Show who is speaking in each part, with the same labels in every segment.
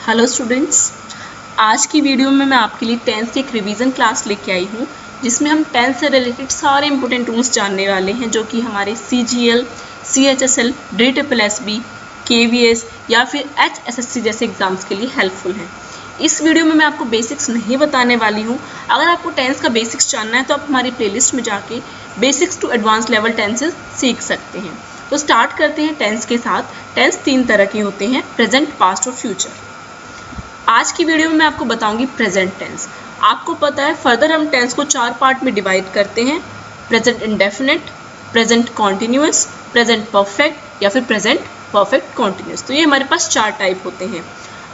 Speaker 1: Hello students, आज की video में मैं आपके लिए टेंथ की एक रिवीजन क्लास लेके आई हूँ जिसमें हम टेंथ से रिलेटेड सारे इंपॉर्टेंट टूल्स जानने वाले हैं जो कि हमारे CGL, CHSL, DSSB, KVS या फिर HSSC जैसे एग्जाम्स के लिए हेल्पफुल हैं। इस वीडियो में मैं आपको बेसिक्स नहीं बताने वाली हूँ। अगर आपको टेंथ का बेसिक्स जानना है तो आप हमारी प्लेलिस्ट में जाके basics to advance level tenses सीख सकते हैं। तो स्टार्ट करते हैं टेंस के साथ। टेंस 3 तरह के होते हैं, प्रेजेंट, पास्ट और फ्यूचर। आज की वीडियो में मैं आपको बताऊंगी प्रेजेंट टेंस। आपको पता है फर्दर हम टेंस को 4 पार्ट में डिवाइड करते हैं, present indefinite, present continuous, present perfect या फिर प्रेजेंट परफेक्ट कॉन्टिन्यूअस। तो ये हमारे पास 4 टाइप होते हैं।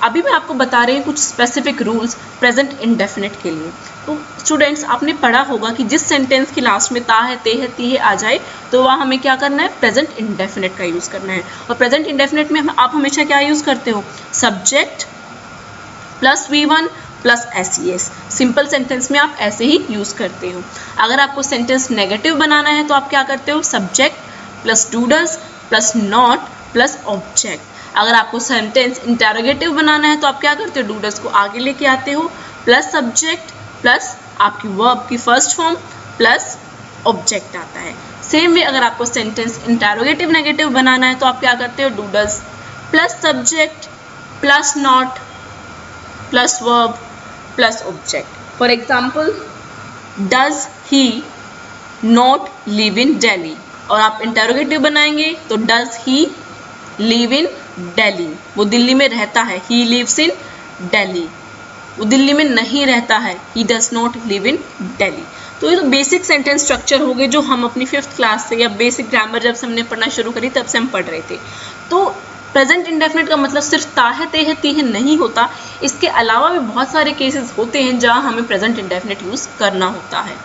Speaker 1: अभी मैं आपको बता रही हूँ कुछ स्पेसिफिक रूल्स प्रेजेंट इंडेफिनिट के लिए। तो स्टूडेंट्स, आपने पढ़ा होगा कि जिस सेंटेंस की लास्ट में ता है, ते है, ती है आ जाए तो वहाँ हमें क्या करना है, प्रेजेंट इंडेफिनिट का यूज़ करना है। और प्रेजेंट इंडेफिनिट में आप हमेशा क्या यूज़ करते हो, subject plus V1 plus SES। Simple sentence में आप ऐसे ही यूज़ करते हो। अगर आपको सेंटेंस नेगेटिव बनाना है तो आप क्या करते हो, subject plus does plus not plus object. अगर आपको सेंटेंस इंटरोगेटिव बनाना है तो आप क्या करते हो, डूडस को आगे लेके आते हो प्लस सब्जेक्ट प्लस आपकी वर्ब की फर्स्ट फॉर्म प्लस ऑब्जेक्ट आता है। सेम वे अगर आपको सेंटेंस इंटरोगेटिव नेगेटिव बनाना है तो आप क्या करते हो, does plus subject plus not plus verb plus object. For example, does he not live in Delhi. और आप इंटरोगेटिव बनाएंगे तो does he live in Delhi, वो दिल्ली में रहता है, ही लिव्स इन दिल्ली। वो दिल्ली में नहीं रहता है, he does not live in Delhi. तो ये तो बेसिक सेंटेंस स्ट्रक्चर हो गए जो हम अपनी 5th क्लास से या बेसिक ग्रामर जब से हमने पढ़ना शुरू करी तब से हम पढ़ रहे थे। तो प्रेजेंट इंडेफिनिट का मतलब सिर्फ ता है, ते है, ती है नहीं होता। इसके अलावा भी बहुत सारे केसेस होते हैं जहाँ हमें प्रेजेंट इंडेफिनिट यूज़ करना होता है।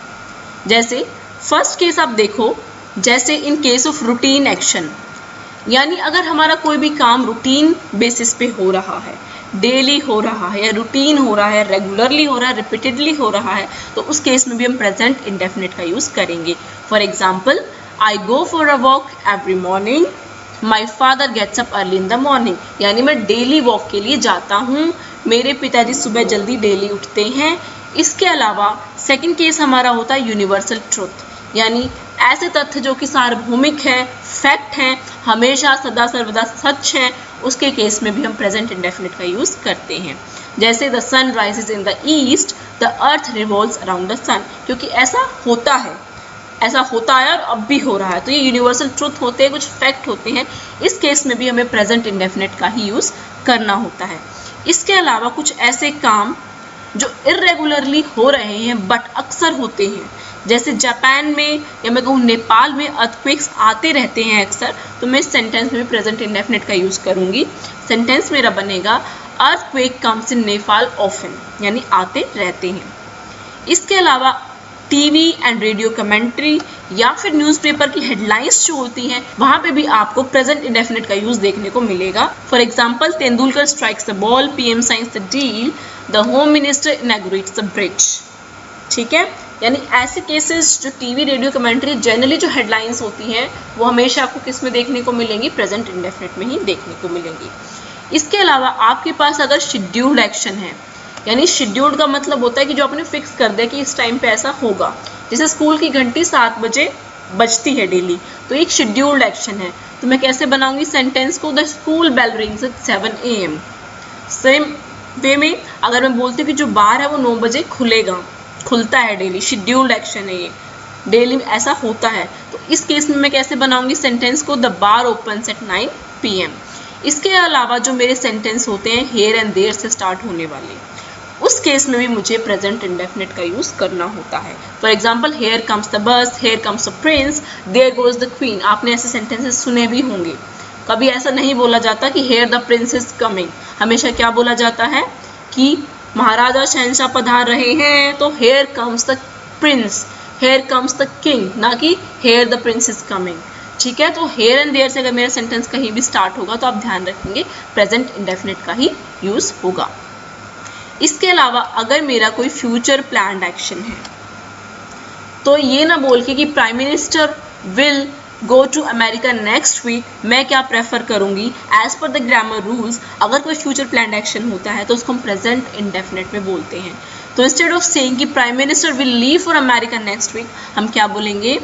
Speaker 1: जैसे फर्स्ट केस आप देखो, जैसे in case of routine action, यानी अगर हमारा कोई भी काम रूटीन बेसिस पे हो रहा है, डेली हो रहा है या रूटीन हो रहा है, रेगुलरली हो रहा है, रिपीटेडली हो रहा है, तो उस केस में भी हम प्रेजेंट इंडेफिनिट का यूज़ करेंगे। For example, I go for a walk every morning, my father gets up early in the morning. यानी मैं डेली वॉक के लिए जाता हूँ, मेरे पिताजी सुबह जल्दी डेली उठते हैं। इसके अलावा सेकंड केस हमारा होता है यूनिवर्सल ट्रुथ, यानी ऐसे तथ्य जो कि सार्वभौमिक है, फैक्ट हैं, हमेशा सदा सर्वदा सच हैं, उसके केस में भी हम प्रेजेंट इंडेफिनिट का यूज़ करते हैं। जैसे the sun rises in the east, the earth revolves around the sun, क्योंकि ऐसा होता है, ऐसा होता है और अब भी हो रहा है। तो ये यूनिवर्सल ट्रुथ होते हैं, कुछ फैक्ट होते हैं। इस केस में भी हमें प्रेजेंट इंडेफिनिट का ही यूज़ करना होता है। इसके अलावा कुछ ऐसे काम जो इर्रेगुलरली हो रहे हैं बट अक्सर होते हैं, जैसे जापान में या मैं कहूँ नेपाल में अर्थक्वेक्स आते रहते हैं अक्सर, तो मैं इस सेंटेंस में प्रेजेंट इंडेफिनिट का यूज़ करूँगी। सेंटेंस मेरा बनेगा earthquake comes in Nepal often, यानी आते रहते हैं। इसके अलावा टीवी एंड रेडियो कमेंट्री या फिर न्यूज़पेपर की हेडलाइंस जो होती हैं वहाँ पे भी आपको प्रेजेंट इंडेफिनिट का यूज़ देखने को मिलेगा। For example, Tendulkar strikes the ball, PM science the deal, the home minister inaugurates the bridge. ठीक है, यानी ऐसे केसेस जो टीवी रेडियो कमेंट्री जनरली जो हेडलाइंस होती हैं वो हमेशा आपको किस में देखने को मिलेंगी, प्रेजेंट इंडेफिनिट में ही देखने को मिलेंगी। इसके अलावा आपके पास अगर शेड्यूल्ड एक्शन है, यानी शेड्यूल्ड का मतलब होता है कि जो आपने फिक्स कर दिया कि इस टाइम पे ऐसा होगा, जैसे स्कूल की घंटी 7 बजे बजती है डेली, तो एक शेड्यूल्ड एक्शन है। तो मैं कैसे बनाऊंगी सेंटेंस को, the school bell rings at 7 AM। Same way में अगर मैं बोलती हूँ कि जो बार है वो 9 बजे खुलता है डेली, शेड्यूल्ड एक्शन है ये, डेली ऐसा होता है। तो इस केस में मैं कैसे बनाऊंगी सेंटेंस को, the bar opens eight 9 PM। इसके अलावा जो मेरे सेंटेंस होते हैं हेयर एंड देयर से स्टार्ट होने वाले, उस केस में भी मुझे प्रेजेंट इंडेफिनिट का यूज़ करना होता है। For example, here comes the bus, here comes the prince, there goes the queen. आपने ऐसे सेंटेंसेस सुने भी होंगे। कभी ऐसा नहीं बोला जाता कि here the prince is coming, हमेशा क्या बोला जाता है कि महाराजा शहंशाह पधार रहे हैं, तो here comes the prince, here comes the king, ना कि here the prince is coming. ठीक है, तो हेयर एंड देयर से अगर मेरा सेंटेंस कहीं भी स्टार्ट होगा तो आप ध्यान रखेंगे प्रेजेंट इंडेफिनिट का ही यूज़ होगा। इसके अलावा अगर मेरा कोई फ्यूचर प्लान्ड एक्शन है तो ये ना बोल के कि prime minister will go to America next week, मैं क्या प्रेफर करूंगी as per the grammar rules. अगर कोई फ्यूचर प्लान एक्शन होता है तो उसको हम प्रेजेंट इंडेफिनिट में बोलते हैं। तो इंस्टेड ऑफ सेइंग कि prime minister will leave for America next week, हम क्या बोलेंगे,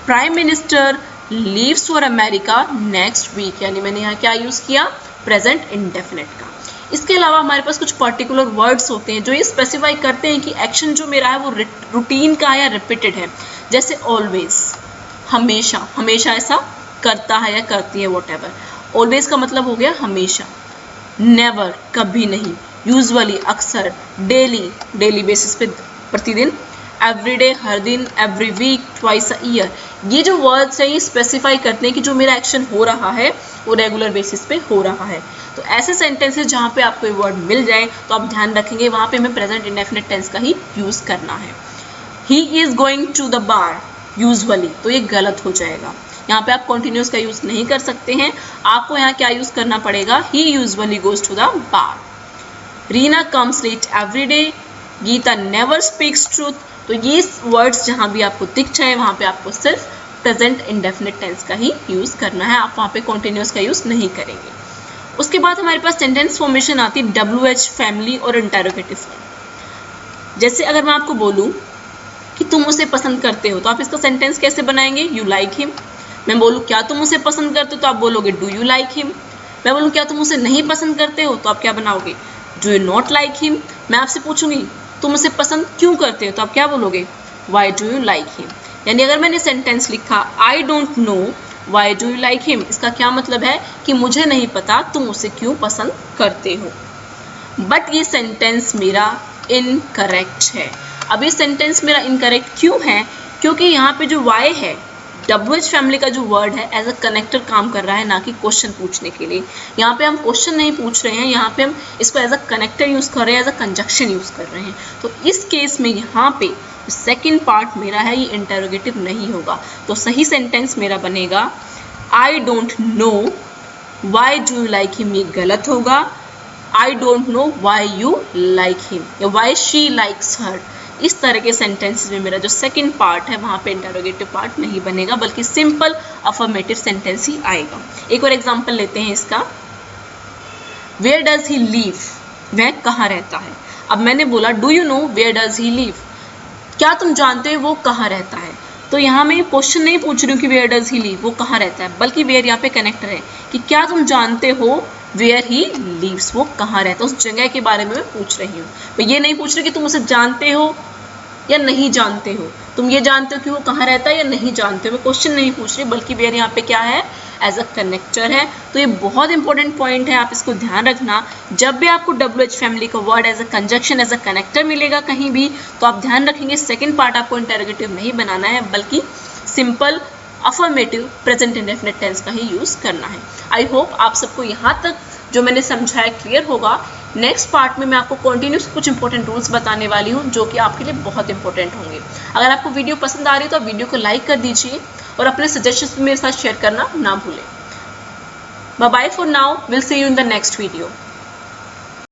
Speaker 1: prime minister leaves for America next week, यानी मैंने यहाँ क्या यूज़ किया, प्रेजेंट इंडेफिनिट का। इसके अलावा हमारे पास कुछ पर्टिकुलर वर्ड्स होते हैं जो ये स्पेसिफाई करते हैं कि एक्शन जो मेरा है वो रूटीन का है या रिपीटेड है। जैसे ऑलवेज, हमेशा, हमेशा ऐसा करता है या करती है, वॉटएवर। ऑलवेज का मतलब हो गया हमेशा। नेवर, कभी नहीं। यूजुअली, अक्सर। डेली, डेली बेसिस पे, प्रतिदिन। एवरीडे, हर दिन। Every week, twice a year. ये जो वर्ड्स हैं ये स्पेसिफाई करते हैं कि जो मेरा एक्शन हो रहा है वो रेगुलर बेसिस पे हो रहा है। तो ऐसे सेंटेंसेस जहाँ पे आपको ये वर्ड मिल जाए तो आप ध्यान रखेंगे वहाँ पे हमें प्रेजेंट इंडेफिनिट टेंस का ही यूज़ करना है। He is going to the bar, usually, तो ये गलत हो जाएगा। यहाँ पे आप कॉन्टिन्यूस का यूज़ नहीं कर सकते हैं, आपको यहाँ क्या यूज़ करना पड़ेगा, ही usually goes to the bar. Reena comes late every day, Geeta never speaks truth. तो ये वर्ड्स जहाँ भी आपको दिख जाए वहाँ पे आपको सिर्फ प्रेजेंट इंडेफिनिट टेंस का ही यूज़ करना है, आप वहाँ पे कॉन्टिन्यूस का यूज़ नहीं करेंगे। उसके बाद हमारे पास सेंटेंस फॉर्मेशन आती है WH, फैमिली और इंटरोगेटिव फॉर्म। जैसे अगर मैं आपको बोलूँ कि तुम उसे पसंद करते हो तो आप इसका सेंटेंस कैसे बनाएंगे, यू लाइक हिम। मैं बोलूँ क्या तुम उसे पसंद करते हो तो आप बोलोगे डू यू लाइक हिम। मैं बोलूँ क्या तुम उसे नहीं पसंद करते हो तो आप क्या बनाओगे, do you not like him. मैं आपसे पूछूंगी तुम उसे पसंद क्यों करते हो तो आप क्या बोलोगे, why do you like him. यानी अगर मैंने सेंटेंस लिखा I don't know why do you like him, इसका क्या मतलब है कि मुझे नहीं पता तुम उसे क्यों पसंद करते हो। बट ये सेंटेंस मेरा इनकरेक्ट है। अब ये सेंटेंस मेरा इनकरेक्ट क्यों है, क्योंकि यहाँ पे जो वाई है, WH फैमिली का जो वर्ड है एज अ कनेक्टर काम कर रहा है, ना कि क्वेश्चन पूछने के लिए। यहाँ पे हम क्वेश्चन नहीं पूछ रहे हैं, यहाँ पे हम इसको एज अ कनेक्टर यूज़ कर रहे हैं, एज अ कंजक्शन यूज़ कर रहे हैं। तो इस केस में यहाँ पे सेकेंड पार्ट मेरा है ये इंटरोगेटिव नहीं होगा। तो सही सेंटेंस मेरा बनेगा I don't know why do you like him, ये गलत होगा। I don't know why you like him या वाई शी लाइक्स हर। इस तरह के सेंटेंसेस में मेरा जो सेकंड पार्ट है वहाँ पे इंटरोगेटिव पार्ट नहीं बनेगा, बल्कि सिंपल अफर्मेटिव सेंटेंस ही आएगा। एक और एग्जांपल लेते हैं इसका, वेयर डज ही लीव, वह कहाँ रहता है। अब मैंने बोला do you know where does he leave, क्या तुम जानते हो वो कहाँ रहता है। तो यहाँ मैं क्वेश्चन नहीं पूछ रही हूँ कि वेयर डज ही लीव, वो कहाँ रहता है, बल्कि वेयर यहाँ पे कनेक्टर है कि क्या तुम जानते हो वेयर ही लीव्स, वो कहाँ रहता है, उस जगह के बारे में मैं पूछ रही हूँ। मैं ये नहीं पूछ रही कि तुम उसे जानते हो या नहीं जानते हो, तुम ये जानते हो कि वो कहाँ रहता है या नहीं जानते हो। मैं क्वेश्चन नहीं पूछ रही, बल्कि वेयर यहाँ पे क्या है, एज अ कनेक्टर है। तो ये बहुत इंपॉर्टेंट पॉइंट है, आप इसको ध्यान रखना। जब भी आपको WH फैमिली का word as a conjunction, as a connector मिलेगा कहीं भी, तो आप ध्यान रखेंगे सेकेंड पार्ट आपको इंटरोगेटिव नहीं बनाना है, बल्कि simple affirmative present indefinite tense का ही यूज़ करना है। आई होप आप सबको यहाँ तक जो मैंने समझाया क्लियर होगा। नेक्स्ट पार्ट में मैं आपको कंटिन्यूस कुछ इंपॉर्टेंट रूल्स बताने वाली हूँ जो कि आपके लिए बहुत इंपॉर्टेंट होंगे। अगर आपको वीडियो पसंद आ रही है तो आप वीडियो को लाइक कर दीजिए और अपने सजेशंस मेरे साथ शेयर करना ना भूलें। Bye bye for now, will see you in the next video.